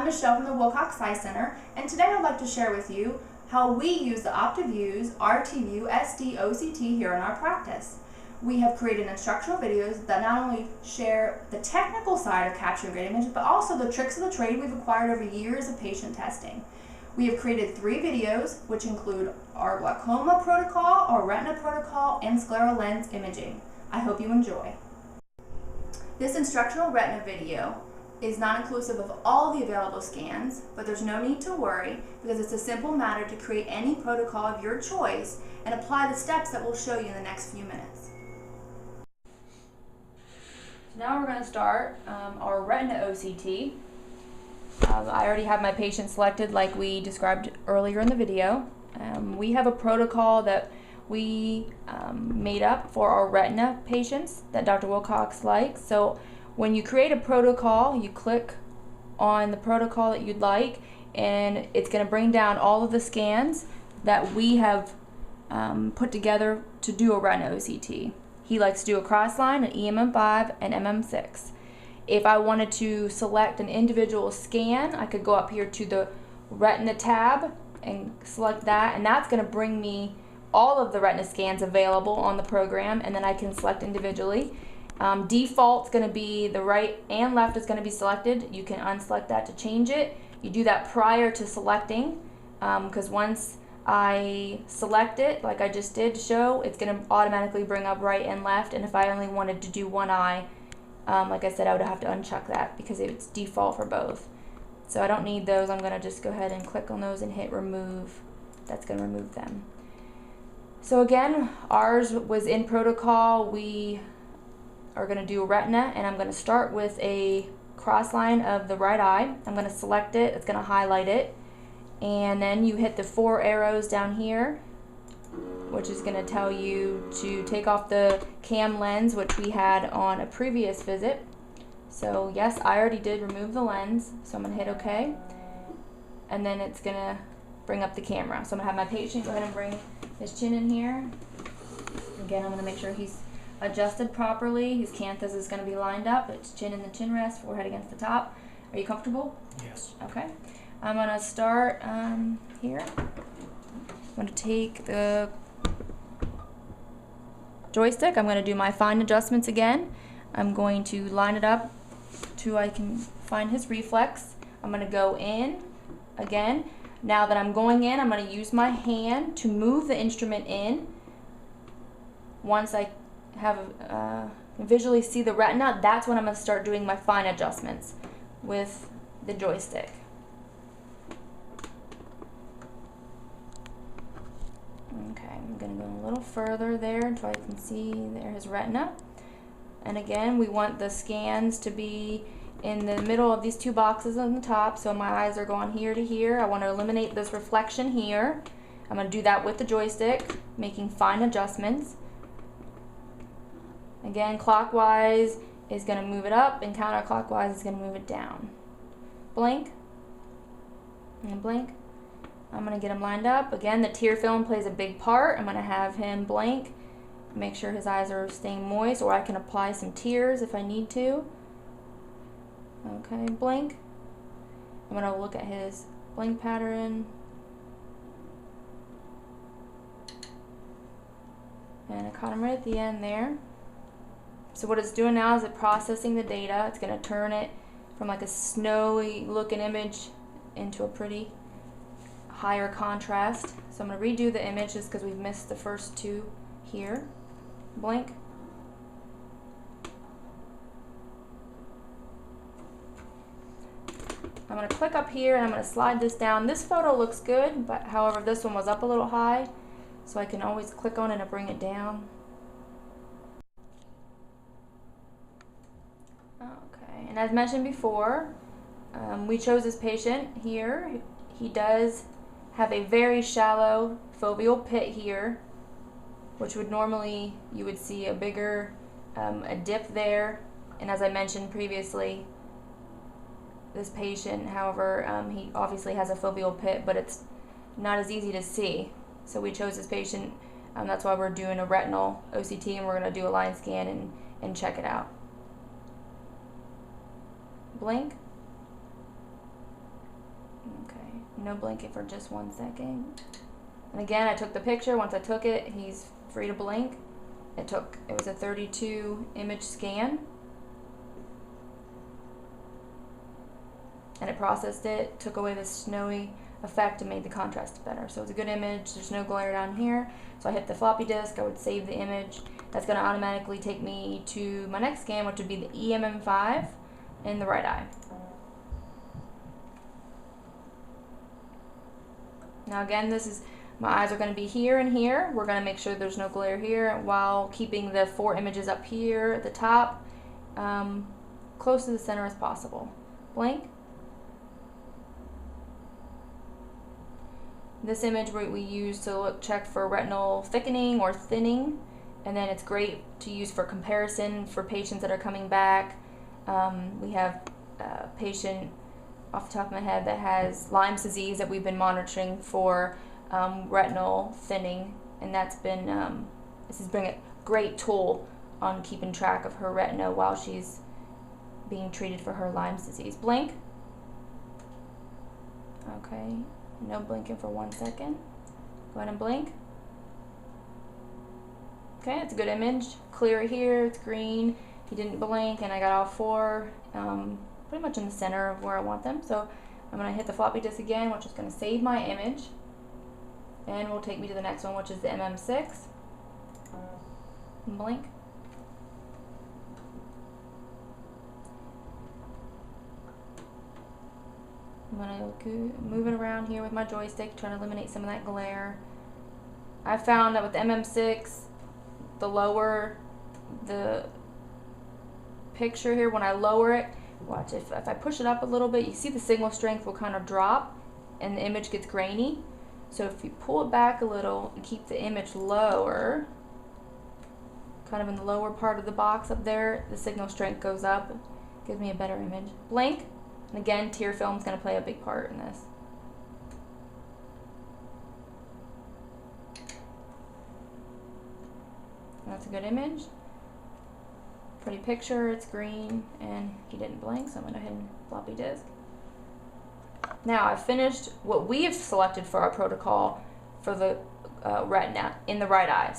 Michelle from the Wilcox Eye Center, and today I'd like to share with you how we use the Optovue's RTView SD OCT here in our practice. We have created instructional videos that not only share the technical side of capturing great images, but also the tricks of the trade we've acquired over years of patient testing. We have created 3 videos, which include our glaucoma protocol, our retina protocol, and scleral lens imaging. I hope you enjoy. This instructional retina video is not inclusive of all the available scans, but there's no need to worry because it's a simple matter to create any protocol of your choice and apply the steps that we'll show you in the next few minutes. So now we're going to start our retina OCT. I already have my patient selected like we described earlier in the video. We have a protocol that we made up for our retina patients that Dr. Wilcox likes. So when you create a protocol, you click on the protocol that you'd like, and it's going to bring down all of the scans that we have put together to do a retina OCT. He likes to do a cross-line, an EMM5, and MM6. If I wanted to select an individual scan, I could go up here to the Retina tab and select that, and that's going to bring me all of the retina scans available on the program, and then I can select individually. Default's going to be the right and left is going to be selected. You can unselect that to change it. You do that prior to selecting, because once I select it, like I just did to show, it's going to automatically bring up right and left, and if I only wanted to do one eye, like I said, I would have to uncheck that because it's default for both. So I don't need those. I'm going to just go ahead and click on those and hit remove. That's going to remove them. So again, ours was in protocol. We are going to do a retina, and I'm going to start with a cross line of the right eye. I'm going to select it. It's going to highlight it. And then you hit the 4 arrows down here, which is going to tell you to take off the cam lens, which we had on a previous visit. So yes, I already did remove the lens, so I'm going to hit OK. And then it's going to bring up the camera. So I'm going to have my patient go ahead and bring his chin in here. Again, I'm going to make sure he's adjusted properly. His canthus is going to be lined up. It's chin in the chin rest, forehead against the top. Are you comfortable? Yes. Okay. I'm going to start here. I'm going to take the joystick. I'm going to do my fine adjustments again. I'm going to line it up till I can find his reflex. I'm going to go in again. Now that I'm going in, I'm going to use my hand to move the instrument in. Once I have visually see the retina, that's when I'm going to start doing my fine adjustments with the joystick. Okay, I'm going to go a little further there until I can see there his retina. And again, we want the scans to be in the middle of these 2 boxes on the top, so my eyes are going here to here. I want to eliminate this reflection here. I'm going to do that with the joystick, making fine adjustments. Again, clockwise is going to move it up, and counterclockwise is going to move it down. Blink, and blink. I'm going to get him lined up. Again, the tear film plays a big part. I'm going to have him blink, make sure his eyes are staying moist, or I can apply some tears if I need to. Okay, blink. I'm going to look at his blink pattern. And I caught him right at the end there. So what it's doing now is it's processing the data. It's going to turn it from like a snowy looking image into a pretty higher contrast. So I'm going to redo the image just because we've missed the first 2 here. Blink. I'm going to click up here and I'm going to slide this down. This photo looks good, but however this one was up a little high, so I can always click on it and bring it down. Okay, and as mentioned before, we chose this patient here. He does have a very shallow foveal pit here, which would normally, you would see a bigger a dip there. And as I mentioned previously, this patient, however, he obviously has a foveal pit, but it's not as easy to see. So we chose this patient, that's why we're doing a retinal OCT, and we're going to do a line scan and check it out. Blink. no blinking for just 1 second. And again, I took the picture. Once I took it, he's free to blink. It was a 32 image scan. And it processed it, took away the snowy effect and made the contrast better. So it's a good image. There's no glare down here. So I hit the floppy disk. I would save the image. That's going to automatically take me to my next scan, which would be the EMM5 in the right eye. Now again, my eyes are going to be here and here. We're going to make sure there's no glare here while keeping the 4 images up here at the top close to the center as possible. Blink. This image we use to check for retinal thickening or thinning, and then it's great to use for comparison for patients that are coming back. We have a patient off the top of my head that has Lyme's disease that we've been monitoring for retinal thinning, and this has been a great tool on keeping track of her retina while she's being treated for her Lyme's disease. Blink. Okay. No blinking for 1 second. Go ahead and blink. Okay, it's a good image. Clear here, it's green. He didn't blink, and I got all 4 pretty much in the center of where I want them. So I'm going to hit the floppy disk again, which is going to save my image. And will take me to the next one, which is the MM6. And blink. I'm going to move it around here with my joystick, trying to eliminate some of that glare. I found that with the MM6, the lower the picture here, when I lower it, watch, if I push it up a little bit, you see the signal strength will kind of drop and the image gets grainy. So if you pull it back a little and keep the image lower, kind of in the lower part of the box up there, the signal strength goes up, gives me a better image. Blink. And again, tear film is going to play a big part in this. And that's a good image. Pretty picture, it's green, and he didn't blink, so I'm going to hit floppy disk. Now I've finished what we have selected for our protocol for the retina in the right eye.